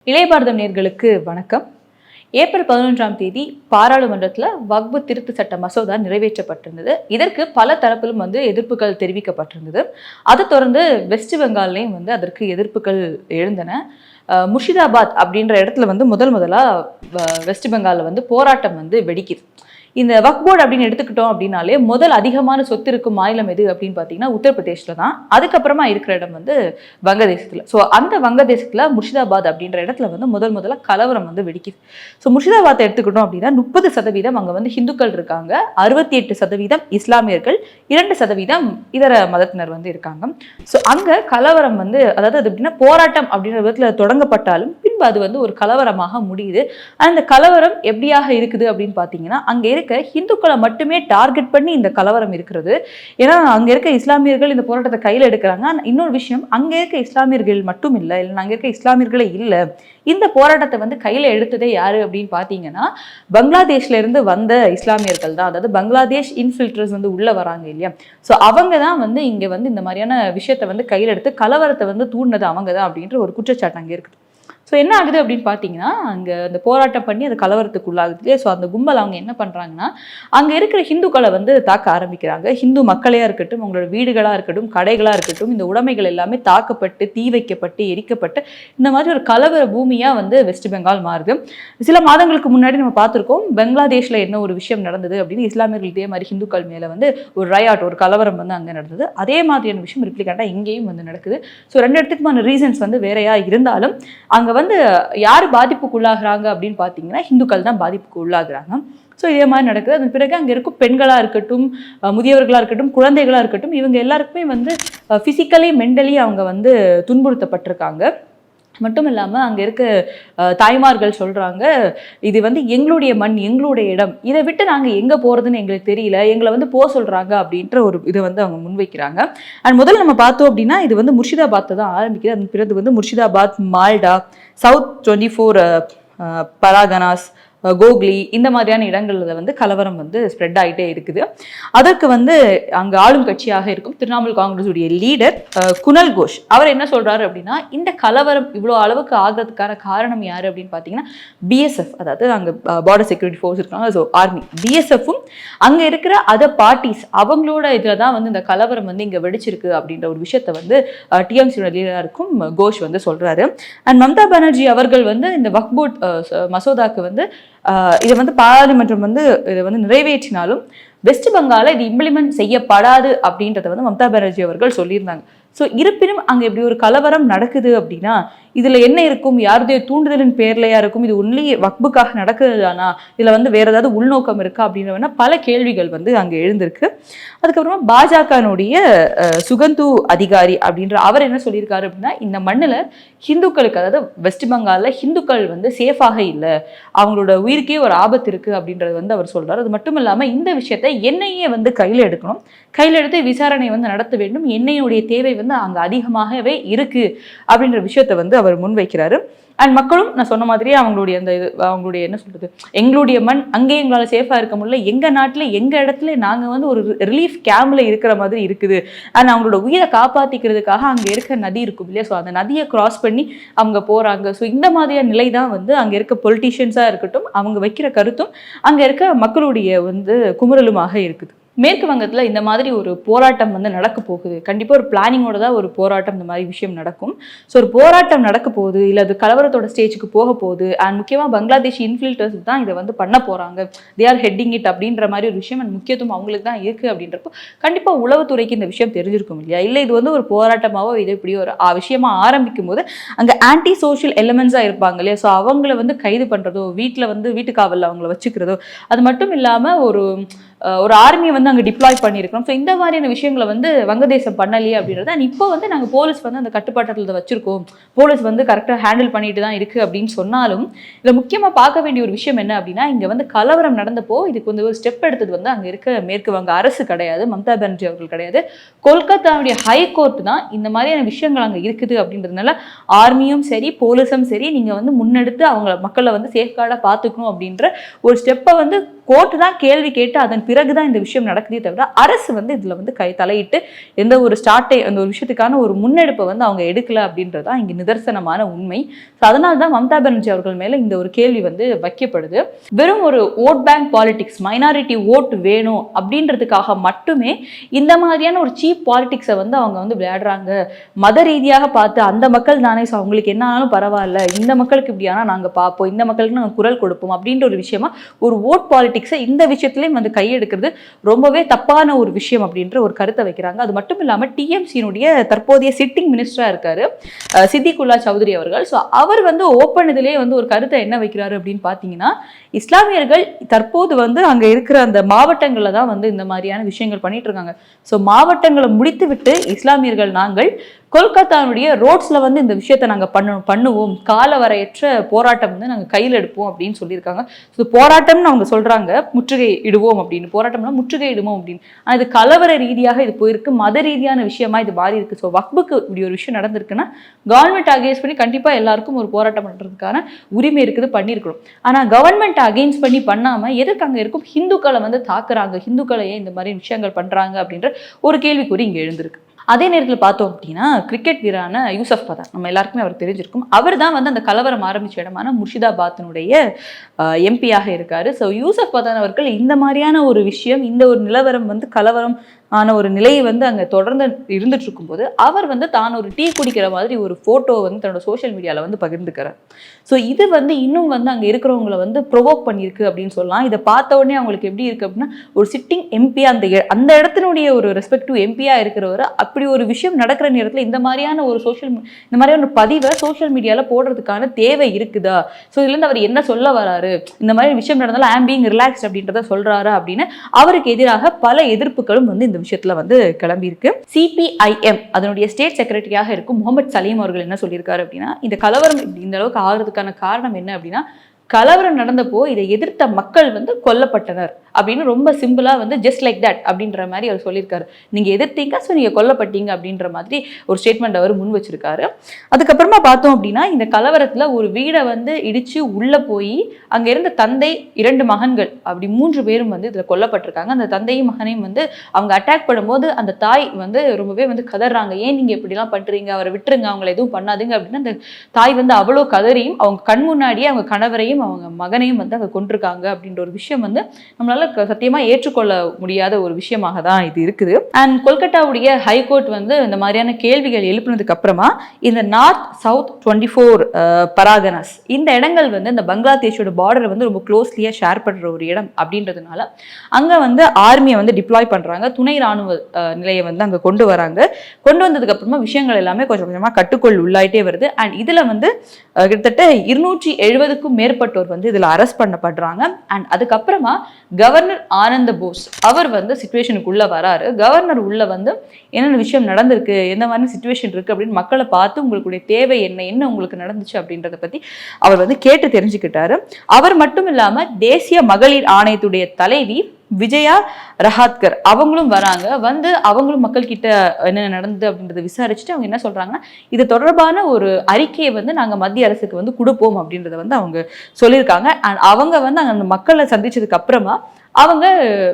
இளைய பாரதம் நேயர்களுக்கு வணக்கம். ஏப்ரல் 11ஆம் தேதி பாராளுமன்றத்தில் வக்பு திருத்த சட்ட மசோதா நிறைவேற்றப்பட்டிருந்தது. இதற்கு பல தரப்பிலும் எதிர்ப்புகள் தெரிவிக்கப்பட்டிருந்தது. அதை தொடர்ந்து வெஸ்ட் பெங்கால்லையும் அதற்கு எதிர்ப்புகள் எழுந்தன. முர்ஷிதாபாத் அப்படின்ற இடத்துல முதலா வெஸ்ட் பெங்காலில் போராட்டம் வெடிக்குது. இந்த வக்ஃப் போர்டு அப்படின்னு எடுத்துக்கிட்டோம் அப்படின்னாலே முதல் அதிகமான சொத்து இருக்கும் மாநிலம் எது அப்படின்னு பார்த்தீங்கன்னா உத்தரப்பிரதேசில் தான். அதுக்கப்புறமா இருக்கிற இடம் வங்கதேசத்தில். ஸோ அந்த வங்கதேசத்தில் முர்ஷிதாபாத் அப்படின்ற இடத்துல முதலா கலவரம் வெடிக்குது. ஸோ முர்ஷிதாபாத்தை எடுத்துக்கிட்டோம் அப்படின்னா 30% அங்கே ஹிந்துக்கள் இருக்காங்க, 68% இஸ்லாமியர்கள், 2% இதர மதத்தினர் இருக்காங்க. ஸோ அங்கே கலவரம் அதாவது அது எப்படின்னா போராட்டம் அப்படின்ற விதத்தில் தொடங்கப்பட்டாலும் பின்பு அது ஒரு கலவரமாக முடியுது. அந்த கலவரம் எப்படியாக இருக்குது அப்படின்னு பார்த்தீங்கன்னா அங்கே ஹிந்துக்களை மட்டுமே டார்கெட் பண்ணி இந்த கலவரம் இருக்கிறது. ஏன்னா அங்க இருக்க இஸ்லாமியர்கள் இந்த போராட்டத்தை கையில் எடுக்கிறாங்க. இன்னொரு விஷயம், அங்க இருக்க இஸ்லாமியர்கள் மட்டும் இல்லை, அங்க இருக்க இஸ்லாமியர்களே இல்லை, இந்த போராட்டத்தை கையில எடுத்ததே யாரு அப்படின்னு பாத்தீங்கன்னா பங்களாதேஷ்ல இருந்து வந்த இஸ்லாமியர்கள் தான். அதாவது பங்களாதேஷ் இன்ஃபில்ட்ரஸ் உள்ள வராங்க இல்லையா. ஸோ அவங்க தான் இங்க இந்த மாதிரியான விஷயத்தை கையில் எடுத்து கலவரத்தை தூண்டினது அவங்க தான் அப்படின்ற ஒரு குற்றச்சாட்டு அங்கே இருக்குது. ஸோ என்ன ஆகுது அப்படின்னு பார்த்தீங்கன்னா அங்கே அந்த போராட்டம் பண்ணி அது கலவரத்துக்கு உள்ளாகுது. ஸோ அந்த கும்பல் அவங்க என்ன பண்ணுறாங்கன்னா அங்கே இருக்கிற ஹிந்துக்களை தாக்க ஆரம்பிக்கிறாங்க. ஹிந்து மக்களையாக இருக்கட்டும், அவங்களோட வீடுகளாக இருக்கட்டும், கடைகளாக இருக்கட்டும், இந்த உடைமைகள் எல்லாமே தாக்கப்பட்டு தீ வைக்கப்பட்டு எரிக்கப்பட்டு இந்த மாதிரி ஒரு கலவர பூமியாக வெஸ்ட் பெங்கால் மாறுது. சில மாதங்களுக்கு முன்னாடி நம்ம பார்த்துருக்கோம் பங்களாதேஷில் என்ன ஒரு விஷயம் நடந்தது அப்படின்னு. இஸ்லாமியர்கள் இதே மாதிரி ஹிந்துக்கள் மேலே ஒரு ரயாட், ஒரு கலவரம் அங்கே நடந்தது. அதே மாதிரியான விஷயம் ரிப்ளிகண்டாக இங்கேயும் நடக்குது. ஸோ ரெண்டு இடத்துக்குமான ரீசன்ஸ் வேறையா இருந்தாலும் அங்கே யார் பாதிப்புக்குள்ளாகிறாங்க அப்படின்னு பார்த்தீங்கன்னா ஹிந்துக்கள் தான் பாதிப்புக்கு உள்ளாகிறாங்க. ஸோ இதே மாதிரி நடக்குது. அதன் பிறகு அங்கே இருக்கும் பெண்களாக இருக்கட்டும், முதியவர்களாக இருக்கட்டும், குழந்தைகளாக இருக்கட்டும், இவங்க எல்லாருக்குமே ஃபிசிக்கலி மென்டலி அவங்க துன்புறுத்தப்பட்டிருக்காங்க. மட்டும் இல்லாமல் அங்கே இருக்க தாய்மார்கள் சொல்கிறாங்க, இது எங்களுடைய மண், எங்களுடைய இடம், இதை விட்டு நாங்கள் எங்கே போகிறதுன்னு எங்களுக்கு தெரியல, எங்களை போக சொல்கிறாங்க அப்படின்ற ஒரு இதை அவங்க முன்வைக்கிறாங்க. அண்ட் முதல்ல நம்ம பார்த்தோம் அப்படின்னா இது முர்ஷிதாபாத்தை தான் ஆரம்பிக்குது. அதன் பிறகு முர்ஷிதாபாத், மால்டா, சவுத் 24 பராகனாஸ், கோக்லி, இந்த மாதிரியான இடங்கள்ல கலவரம் ஸ்ப்ரெட் ஆகிட்டே இருக்குது. அதற்கு அங்கே ஆளும் கட்சியாக இருக்கும் திரிணாமுல் காங்கிரஸ் உடைய லீடர் குணல் கோஷ் அவர் என்ன சொல்றாரு அப்படின்னா இந்த கலவரம் இவ்வளோ அளவுக்கு ஆகிறதுக்கான காரணம் யாரு அப்படின்னு பார்த்தீங்கன்னா பிஎஸ்எஃப், அதாவது அங்கே பார்டர் செக்யூரிட்டி ஃபோர்ஸ் இருக்காங்க, ஸோ ஆர்மி, பிஎஸ்எஃப்பும் அங்கே இருக்கிற அதர் பார்ட்டிஸ் அவங்களோட இதில் தான் இந்த கலவரம் இங்கே வெடிச்சிருக்கு அப்படின்ற ஒரு விஷயத்த டிஎம்சியோட லீடராக இருக்கும் கோஷ் சொல்றாரு. அண்ட் மம்தா பானர்ஜி அவர்கள் இந்த வக்ஃப் போர்ட் மசோதாக்கு இதை பாராளுமன்றம் இதை நிறைவேற்றினாலும் வெஸ்ட் பெங்கால இது இம்ப்ளிமெண்ட் செய்யப்படாது அப்படின்றத மம்தா பானர்ஜி அவர்கள் சொல்லியிருந்தாங்க. ஸோ இருப்பினும் அங்கே இப்படி ஒரு கலவரம் நடக்குது அப்படின்னா இதில் என்ன இருக்கும், யாருடைய தூண்டுதலின் பேர்லையா இருக்கும், இது ஒன்லி வக்புக்காக நடக்குது தானா, இதில் வேற ஏதாவது உள்நோக்கம் இருக்கா அப்படின்ற பல கேள்விகள் அங்கே எழுந்திருக்கு. அதுக்கப்புறமா பாஜகனுடைய சுகந்து அதிகாரி அப்படின்ற அவர் என்ன சொல்லியிருக்காரு அப்படின்னா இந்த மண்ணில் ஹிந்துக்களுக்கு, அதாவது வெஸ்ட் பெங்காலில் ஹிந்துக்கள் சேஃபாக இல்லை, அவங்களோட உயிருக்கே ஒரு ஆபத்து இருக்குது அப்படின்றது அவர் சொல்கிறார். அது மட்டும் இல்லாமல் இந்த விஷயத்தை என்ஐஏ கையில் எடுக்கணும், கையில் எடுத்து விசாரணை நடத்த வேண்டும், என்ஐஏடைய தேவை அங்கே அதிகமாகவே இருக்கு அப்படின்ற விஷயத்தை அவர் முன்வைக்கிறாரு. அண்ட் மக்களும் நான் சொன்ன மாதிரியே அவங்களுடைய அந்த அவங்களுடைய என்ன சொல்றது, எங்களுடைய மண், அங்கேயே எங்களால் சேஃபாக இருக்க முடியல, எங்கள் நாட்டில் எங்கள் இடத்துல நாங்கள் ஒரு ரிலீஃப் கேம்பில் இருக்கிற மாதிரி இருக்குது. அண்ட் அவங்களோட உயிரை காப்பாற்றிக்கிறதுக்காக அங்கே இருக்க நதி இருக்கும் இல்லையா, ஸோ அந்த நதியை கிராஸ் பண்ணி அவங்க போகிறாங்க. ஸோ இந்த மாதிரியான நிலை தான் அங்கே இருக்க பொலிட்டீஷியன்ஸாக இருக்கட்டும், அவங்க வைக்கிற கருத்தும் அங்கே இருக்க மக்களுடைய குமுறலுமாக இருக்குது. மேற்கு வங்கத்தில் இந்த மாதிரி ஒரு போராட்டம் நடக்க போகுது. கண்டிப்பாக ஒரு பிளானிங்கோட தான் ஒரு போராட்டம் இந்த மாதிரி விஷயம் நடக்கும். ஸோ ஒரு போராட்டம் நடக்க போகுது, இல்லை அது கலவரத்தோட ஸ்டேஜுக்கு போக போகுது. அண்ட் முக்கியமாக பங்களாதேஷ் இன்ஃபில்ட்ரஸ் தான் இதை பண்ண போகிறாங்க, தே ஆர் ஹெட்டிங் இட் அப்படின்ற மாதிரி ஒரு விஷயம். அண்ட் முக்கியத்துவம் அவங்களுக்கு தான் இருக்குது அப்படின்றப்போ கண்டிப்பாக உளவுத்துறைக்கு இந்த விஷயம் தெரிஞ்சிருக்கும் இல்லையா. இல்லை இது ஒரு போராட்டமாகவோ இது இப்படி ஒரு விஷயமா ஆரம்பிக்கும் போது அங்கே ஆன்டி சோஷியல் எலிமெண்ட்ஸாக இருப்பாங்க இல்லையா, ஸோ அவங்கள கைது பண்ணுறதோ, வீட்டில் வீட்டுக்காவலில் அவங்கள வச்சுக்கிறதோ, அது மட்டும் இல்லாமல் ஒரு ஆர்மியை அங்கே டிப்ளாய் பண்ணியிருக்கிறோம். ஸோ இந்த மாதிரியான விஷயங்களை வங்கதேசம் பண்ணலையே அப்படின்றது. அண்ட் இப்போ நாங்கள் போலீஸ் அந்த கட்டுப்பாட்டத்தில் வச்சிருக்கோம், போலீஸ் கரெக்டாக ஹேண்டில் பண்ணிட்டு தான் இருக்குது அப்படின்னு சொன்னாலும் இதில் முக்கியமாக பார்க்க வேண்டிய ஒரு விஷயம் என்ன அப்படின்னா இங்கே கலவரம் நடந்தப்போ இதுக்கு ஒரு ஸ்டெப் எடுத்தது அங்கே இருக்க மேற்கு வங்க அரசு கிடையாது, மம்தா பானர்ஜி அவர்கள் கிடையாது, கொல்கத்தாவுடைய ஹைகோர்ட் தான் இந்த மாதிரியான விஷயங்கள் அங்கே இருக்குது அப்படின்றதுனால ஆர்மியும் சரி போலீஸும் சரி நீங்கள் முன்னெடுத்து அவங்க மக்களை சேஃப்கார்டாக பார்த்துக்கணும் அப்படின்ற ஒரு ஸ்டெப்பை கோர்ட்டு தான் கேள்வி கேட்டு அதன் பிறகுதான் இந்த விஷயம் நடக்குதே தவிர அரசு வந்து இதுல வந்து தலையிட்டு எந்த ஒரு அந்த ஒரு விஷயத்துக்கான ஒரு முன்னெடுப்பை வந்து அவங்க எடுக்கல அப்படின்றதா இங்க நிதர்சனமான உண்மை. அதனால தான் மம்தா பானர்ஜி அவர்கள் மேல இந்த ஒரு கேள்வி வந்து வைக்கப்படுது. வெறும் ஒரு vote bank politics, minority vote வேணும் அப்படின்றதுக்காக மட்டுமே இந்த மாதிரியான ஒரு சீப் பாலிடிக்ஸை வந்து அவங்க வந்து விளையாடுறாங்க. மத ரீதியாக பார்த்து அந்த மக்கள் தானே, அவங்களுக்கு என்ன ஆனாலும் பரவாயில்ல, இந்த மக்களுக்கு இப்படி ஆனால் நாங்கள் பார்ப்போம், இந்த மக்களுக்கு நாங்கள் குரல் கொடுப்போம் அப்படின்ற ஒரு விஷயமா ஒரு ஓட் பாலிடிக்ஸை இந்த விஷயத்துலையும் வந்து கையெடுக்கிறது ரொம்பவே தப்பான ஒரு விஷயம் அப்படின்ற ஒரு கருத்தை வைக்கிறாங்க. அது மட்டும் இல்லாமல் டிஎம்சியினுடைய தற்போதைய சிட்டிங் மினிஸ்டரா இருக்காரு சித்திகுல்லா சௌத்ரி அவர்கள். ஸோ அவர் வந்து ஓப்பன் இதிலே வந்து ஒரு கருத்தை என்ன வைக்கிறாரு அப்படின்னு பார்த்தீங்கன்னா, இஸ்லாமியர்கள் தற்போது வந்து அங்கே இருக்கிற அந்த மாவட்டங்களில் தான் வந்து இந்த மாதிரியான விஷயங்கள் பண்ணிட்டு இருக்காங்க. ஸோ மாவட்டங்களை முடித்து விட்டு இஸ்லாமியர்கள் நாங்கள் கொல்கத்தாவுடைய ரோட்ஸில் வந்து இந்த விஷயத்தை நாங்கள் பண்ணுவோம், காலவரையற்ற போராட்டம் வந்து நாங்கள் கையில் எடுப்போம் அப்படின்னு சொல்லியிருக்காங்க. ஸோ போராட்டம்னு அவங்க சொல்கிறாங்க, முற்றுகை இடுவோம் அப்படின்னு, போராட்டம்னா முற்றுகை இடுவோம் அப்படின்னு. ஆனால் இது கலவர ரீதியாக இது போயிருக்கு, மத ரீதியான விஷயமா இது மாறி இருக்கு. ஸோ வக்புக்கு இப்படி ஒரு விஷயம் நடந்திருக்குன்னா கவர்மெண்ட் அகேன்ஸ்ட் பண்ணி கண்டிப்பாக எல்லாருக்கும் ஒரு போராட்டம் பண்ணுறதுக்கான உரிமை இருக்குது, பண்ணியிருக்கணும். ஆனால் கவர்மெண்ட் அகெயின்ஸ்ட் பண்ணி பண்ணாமல் எதற்கு அங்கே இருக்கும் ஹிந்துக்களை வந்து தாக்குறாங்க, ஹிந்துக்களை ஏன் இந்த மாதிரி விஷயங்கள் பண்ணுறாங்க அப்படின்ற ஒரு கேள்விக்குறி இங்கே எழுந்திருக்கு. அதே நேரத்தில் பார்த்தோம் அப்படின்னா கிரிக்கெட் வீரான யூசப் பதான், நம்ம எல்லாருக்குமே அவர் தெரிஞ்சிருக்கும். அவர் தான் வந்து அந்த கலவரம் ஆரம்பிச்ச இடமான முர்ஷிதாபாத்தினுடைய எம்பியாக இருக்காரு. ஸோ யூசப் பதான் அவர்கள் இந்த மாதிரியான ஒரு விஷயம், இந்த ஒரு நிலவரம் வந்து கலவரம் ஆன ஒரு நிலையை வந்து அங்கே தொடர்ந்து இருந்துட்டு இருக்கும்போது அவர் வந்து தான் ஒரு டீ குடிக்கிற மாதிரி ஒரு ஃபோட்டோ வந்து தன்னோட சோஷியல் மீடியாவில் வந்து பகிர்ந்துக்கிறார். ஸோ இது வந்து இன்னும் வந்து அங்கே இருக்கிறவங்களை வந்து ப்ரொவோக் பண்ணியிருக்கு அப்படின்னு சொல்லலாம். இதை பார்த்த உடனே அவங்களுக்கு எப்படி இருக்குது அப்படின்னா, ஒரு சிட்டிங் எம்பி அந்த இடத்தினுடைய ஒரு ரெஸ்பெக்டிவ் எம்பியாக இருக்கிறவர் அப்படி ஒரு விஷயம் நடக்கிற நேரத்தில் இந்த மாதிரியான ஒரு இந்த மாதிரியான ஒரு பதிவை சோஷியல் மீடியாவில் போடுறதுக்கான தேவை இருக்குதா, ஸோ இதுலேருந்து அவர் என்ன சொல்ல வராரு, இந்த மாதிரி விஷயம் நடந்தாலும் ஐம் பீயிங் ரிலாக்ஸ்ட் அப்படின்றத சொல்கிறாரு அப்படின்னு அவருக்கு எதிராக பல எதிர்ப்புகளும் வந்து இந்த விஷயத்துல வந்து கிளம்பி இருக்கு. சிபிஐஎம் அதனுடைய ஸ்டேட் செக்ரட்டரியாக இருக்கும் முகமது சலீம் அவர்கள் என்ன சொல்லியிருக்காரு அப்படின்னா, இந்த கலவரம் இந்த அளவுக்கு ஆகிறதுக்கான காரணம் என்ன அப்படின்னா, கலவரம் நடந்தப்போ இதை எதிர்த்த மக்கள் வந்து கொல்லப்பட்டனர் அப்படின்னு ரொம்ப சிம்பிளா வந்து ஜஸ்ட் லைக் தட் அப்படின்ற மாதிரி அவர் சொல்லியிருக்காரு. நீங்க எதிர்த்தீங்க, ஸோ நீங்க கொல்லப்பட்டீங்க அப்படின்ற மாதிரி ஒரு ஸ்டேட்மெண்ட் அவர் முன் வச்சிருக்காரு. அதுக்கப்புறமா பார்த்தோம் அப்படின்னா, இந்த கலவரத்துல ஒரு வீடை வந்து இடிச்சு உள்ள போய் அங்க இருந்த தந்தை, 2 மகன்கள் அப்படி 3 பேரும் வந்து இதுல கொல்லப்பட்டிருக்காங்க. அந்த தந்தையும் மகனையும் வந்து அவங்க அட்டாக் பண்ணும்போது அந்த தாய் வந்து ரொம்பவே வந்து கதறாங்க, ஏன் நீங்க இப்படிலாம் பண்றீங்க, அவரை விட்டுருங்க, அவங்களை எதுவும் பண்ணாதுங்க அப்படின்னு. அந்த தாய் வந்து அவ்வளோ கதறியும் அவங்க கண் முன்னாடியே அவங்க கணவரையும் அவங்க மகனையும் வந்து அங்க கொண்டிருக்காங்க அப்படின்ற ஒரு விஷயம் வந்து நம்மளால சத்தியமா ஏற்றுக்கொள்ள முடியாத ஒரு விஷயமாக தான் இது இருக்குது. அண்ட் கொல்கட்டாவுடைய ஹைகோர்ட் வந்து இந்த மாதிரியான கேள்விகள் எழுப்பினதுக்கு அப்புறமா இந்த நார்த் சவுத் 24 பராகனாஸ் இந்த இடங்கள் வந்து இந்த பங்களாதேஷோட பார்டரை வந்து ரொம்ப க்ளோஸ்லியா ஷேர் பண்ற ஒரு இடம் அப்படின்றதுனால அங்க வந்து ஆர்மியை வந்து டிப்ளாய் பண்றாங்க, துணை ராணுவ நிலையை வந்து அங்க கொண்டு வராங்க. கொண்டு வந்ததுக்கு அப்புறமா விஷயங்கள் எல்லாமே கொஞ்சம் கொஞ்சமா கட்டுக்குள் உள்ளாயிட்டே வருது. அண்ட் இதுல வந்து கிட்டத்தட்ட 270க்கும் மேற்பட்டோர் வந்து இதுல அரெஸ்ட் பண்ணப்படுறாங்க. அண்ட் அதுக்கப்புறமா கவர்னர் ஆனந்த போஸ் அவர் வந்து சிச்சுவேஷனுக்குள்ள வராரு. கவர்னர் உள்ள வந்து என்னென்ன விஷயம் நடந்திருக்கு, எந்த மாதிரி சிச்சுவேஷன் இருக்கு அப்படின்னு மக்களை பார்த்து உங்களுடைய தேவை என்ன உங்களுக்கு நடந்துச்சு அப்படின்றத பத்தி அவர் வந்து கேட்டு தெரிஞ்சுக்கிட்டாரு. அவர் மட்டும் இல்லாம தேசிய மகளிர் ஆணையத்துடைய தலைவி விஜயா ரஹாத்கர் அவங்களும் வராங்க. வந்து அவங்களும் மக்கள் கிட்ட என்ன நடந்தது அப்படின்றத விசாரிச்சுட்டு அவங்க என்ன சொல்றாங்கன்னா, இது தொடர்பான ஒரு அறிக்கையை வந்து நாங்க மத்திய அரசுக்கு வந்து கொடுப்போம் அப்படின்றத வந்து அவங்க சொல்லியிருக்காங்க. அண்ட் அவங்க வந்து அந்த மக்களை சந்திச்சதுக்கு அப்புறமா அவங்க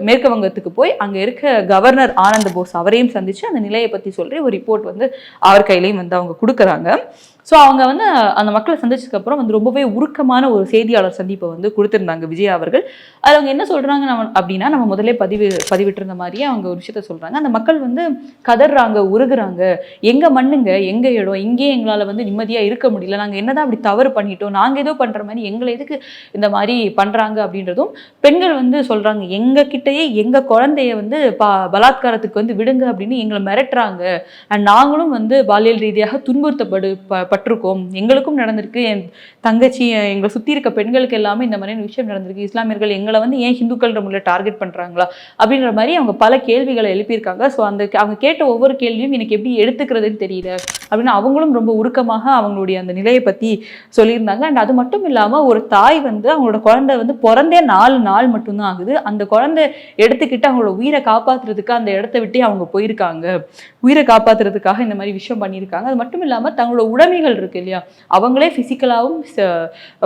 மேற்கு வங்கத்துக்கு போய் அங்க இருக்க கவர்னர் ஆனந்த போஸ் அவரையும் சந்திச்சு அந்த நிலையை பத்தி சொல்லி ஒரு ரிப்போர்ட் வந்து அவர் கையிலையும் வந்து அவங்க கொடுக்குறாங்க. ஸோ அவங்க வந்து அந்த மக்களை சந்திச்சதுக்கு அப்புறம் வந்து ரொம்பவே உருக்கமான ஒரு செய்தியாளர் சந்திப்பை வந்து கொடுத்திருந்தாங்க விஜயா அவர்கள். அது அவங்க என்ன சொல்றாங்க அப்படின்னா, நம்ம முதலே பதிவிட்டிருந்த மாதிரியே அவங்க ஒரு விஷயத்த சொல்றாங்க, அந்த மக்கள் வந்து கதறாங்க, உருகுறாங்க, எங்க மண்ணுங்க, எங்க இடம், இங்கே எங்களால வந்து நிம்மதியா இருக்க முடியல, நாங்க என்னதான் அப்படி தவறு பண்ணிட்டோம், நாங்க ஏதோ பண்ற மாதிரி எங்களை எதுக்கு இந்த மாதிரி பண்றாங்க அப்படின்றதும் பெண்கள் வந்து சொல்றாங்க, எங்க கிட்டயே எங்க குழந்தைய வந்து பலாத்காரத்துக்கு வந்து விடுங்க அப்படின்னு எங்களை மிரட்டுறாங்க. அண்ட் நாங்களும் வந்து பாலியல் ரீதியாக பட்டிருக்கோம், எங்களுக்கும் நடந்திருக்கு, என் தங்கச்சி எங்களை சுற்றி இருக்க பெண்களுக்கு எல்லாமே இந்த மாதிரியான விஷயம் நடந்திருக்கு, இஸ்லாமியர்கள் எங்களை வந்து ஏன் ஹிந்துக்கள் நம்மள டார்கெட் பண்ணுறாங்களா அப்படின்ற மாதிரி அவங்க பல கேள்விகளை எழுப்பியிருக்காங்க. ஸோ அவங்க கேட்ட ஒவ்வொரு கேள்வியும் எனக்கு எப்படி எடுத்துக்கிறதுன்னு தெரியல அப்படின்னு அவங்களும் ரொம்ப உருக்கமாக அவங்களுடைய அந்த நிலையை பற்றி சொல்லியிருந்தாங்க. அண்ட் அது மட்டும் இல்லாமல் ஒரு தாய் வந்து அவங்களோட குழந்தை வந்து பிறந்தே 4 நாள் மட்டும்தான் ஆகுது, அந்த குழந்தை எடுத்துக்கிட்டு அவங்களோட உயிரை காப்பாற்றுறதுக்கு அந்த இடத்த விட்டே அவங்க போயிருக்காங்க, உயிரை காப்பாற்றுறதுக்காக இந்த மாதிரி விஷயம் பண்ணியிருக்காங்க. அது மட்டும் இல்லாமல் தங்களோட உடைமைகள் பெண்கள் இருக்கு இல்லையா, அவங்களே ஃபிசிக்கலாகவும்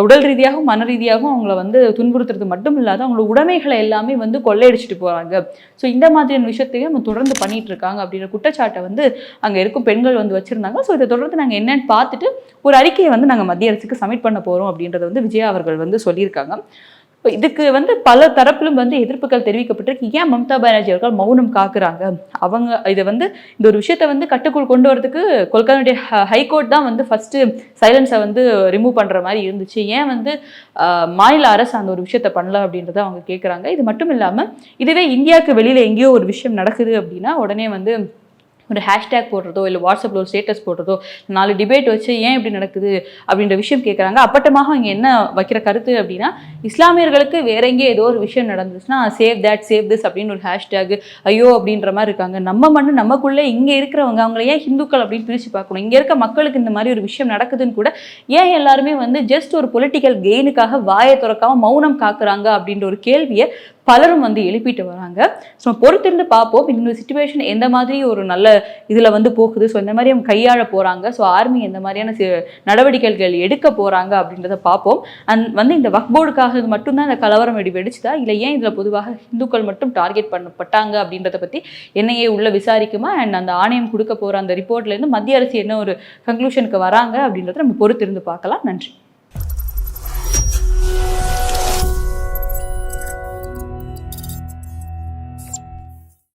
உடல் ரீதியாகவும் மன ரீதியாகவும் அவங்கள வந்து துன்புறுத்துறது மட்டும் இல்லாத அவங்களோட உடைமைகளை எல்லாமே வந்து கொள்ளையடிச்சிட்டு போறாங்க. ஸோ இந்த மாதிரியான விஷயத்தையும் நம்ம தொடர்ந்து பண்ணிட்டு இருக்காங்க அப்படின்ற குற்றச்சாட்டை வந்து அங்கே இருக்கும் பெண்கள் வந்து வச்சிருந்தாங்க. ஸோ இதை தொடர்ந்து நாங்கள் என்னன்னு பார்த்துட்டு ஒரு அறிக்கையை வந்து நாங்கள் மத்திய அரசுக்கு சப்மிட் பண்ண போறோம் அப்படின்றத வந்து விஜயா அவர்கள் வந்து சொல்லியிருக்காங்க. இதுக்கு வந்து பல தரப்பிலும் வந்து எதிர்ப்புகள் தெரிவிக்கப்பட்டிருக்கு. ஏன் மம்தா பானர்ஜி அவர்கள் மௌனம் காக்குறாங்க? அவங்க இதை வந்து இந்த ஒரு விஷயத்தை வந்து கட்டுக்குள் கொண்டு வரதுக்கு கொல்கத்தாவுடைய ஹைகோர்ட் தான் வந்து ஃபர்ஸ்ட் சைலன்ஸை வந்து ரிமூவ் பண்ற மாதிரி இருந்துச்சு. ஏன் வந்து மாநில அரசு அந்த ஒரு விஷயத்த பண்ணல அப்படின்றத அவங்க கேட்குறாங்க. இது மட்டும் இல்லாமல் இதுவே இந்தியாவுக்கு வெளியில எங்கேயோ ஒரு விஷயம் நடக்குது அப்படின்னா உடனே வந்து ஒரு ஹேஷ்டேக் போடுறதோ இல்லை வாட்ஸ்அப்பில் ஒரு ஸ்டேட்டஸ் போடுறதோ 4 டிபேட் வச்சு ஏன் இப்படி நடக்குது அப்படின்ற விஷயம் கேட்குறாங்க. அப்பட்டமாக இங்கே என்ன வைக்கிற கருத்து அப்படின்னா, இஸ்லாமியர்களுக்கு வேற எங்கேயே ஏதோ ஒரு விஷயம் நடந்துச்சுன்னா சேவ் தேட் சேவ் திஸ் அப்படின்னு ஒரு ஹேஷ்டேக் ஐயோ அப்படின்ற மாதிரி இருக்காங்க. நம்ம மண்ணு நமக்குள்ளே இங்கே இருக்கிறவங்க அவங்கள ஏன் ஹிந்துக்கள் அப்படின்னு பிரித்து பார்க்கணும்? இங்கே இருக்க மக்களுக்கு இந்த மாதிரி ஒரு விஷயம் நடக்குதுன்னு கூட ஏன் எல்லாருமே வந்து ஜஸ்ட் ஒரு பொலிட்டிக்கல் கெயினுக்காக வாயை திறக்காம மௌனம் காக்குறாங்க அப்படின்ற ஒரு கேள்வியை பலரும் வந்து எழுப்பிட்டு வராங்க. ஸோ பொறுத்திருந்து பார்ப்போம் இந்த சிச்சுவேஷன் எந்த மாதிரி ஒரு நல்ல இதில் வந்து போகுது. ஸோ இந்த மாதிரி அவங்க கையாள போகிறாங்க. ஸோ ஆர்மி எந்த மாதிரியான நடவடிக்கைகள் எடுக்க போகிறாங்க அப்படின்றத பார்ப்போம். வந்து இந்த வக்ஃப் போர்டுக்காக மட்டும்தான் இந்த கலவரம் வெடிச்சுதா இல்லை ஏன் இதில் பொதுவாக இந்துக்கள் மட்டும் டார்கெட் பண்ணப்பட்டாங்க அப்படின்றத பற்றி NIA உள்ள விசாரிக்குமா அண்ட் அந்த ஆணையம் கொடுக்க போகிற அந்த ரிப்போர்ட்லேருந்து மத்திய அரசு என்ன ஒரு கன்க்ளூஷனுக்கு வராங்க அப்படின்றத நம்ம பொறுத்திருந்து பார்க்கலாம். நன்றி.